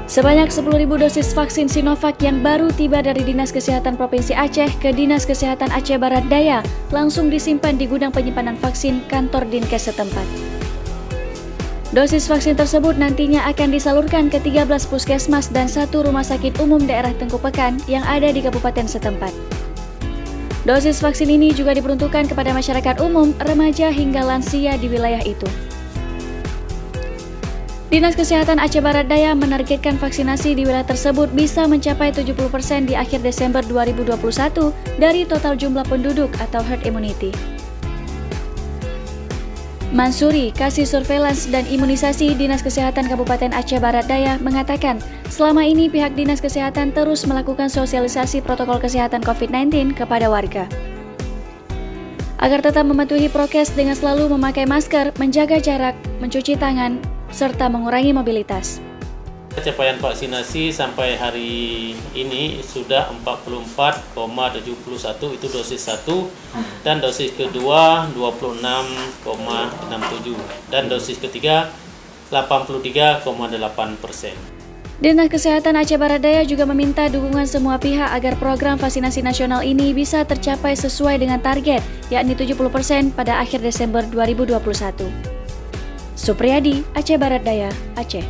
Sebanyak 10.000 dosis vaksin Sinovac yang baru tiba dari Dinas Kesehatan Provinsi Aceh ke Dinas Kesehatan Aceh Barat Daya langsung disimpan di gudang penyimpanan vaksin kantor Dinkes setempat. Dosis vaksin tersebut nantinya akan disalurkan ke 13 puskesmas dan 1 rumah sakit umum daerah Tengku Pekan yang ada di kabupaten setempat. Dosis vaksin ini juga diperuntukkan kepada masyarakat umum, remaja hingga lansia di wilayah itu. Dinas Kesehatan Aceh Barat Daya menargetkan vaksinasi di wilayah tersebut bisa mencapai 70% di akhir Desember 2021 dari total jumlah penduduk atau herd immunity. Mansuri, Kasih Surveillance dan Imunisasi Dinas Kesehatan Kabupaten Aceh Barat Daya mengatakan, selama ini pihak Dinas Kesehatan terus melakukan sosialisasi protokol kesehatan COVID-19 kepada warga. Agar tetap mematuhi prokes dengan selalu memakai masker, menjaga jarak, mencuci tangan, serta mengurangi mobilitas. Capaian vaksinasi sampai hari ini sudah 44,71 itu dosis 1 dan dosis kedua 26,67 dan dosis ketiga 83,8%. Dinas Kesehatan Aceh Barat Daya juga meminta dukungan semua pihak agar program vaksinasi nasional ini bisa tercapai sesuai dengan target, yakni 70% pada akhir Desember 2021. Supriyadi, Aceh Barat Daya, Aceh.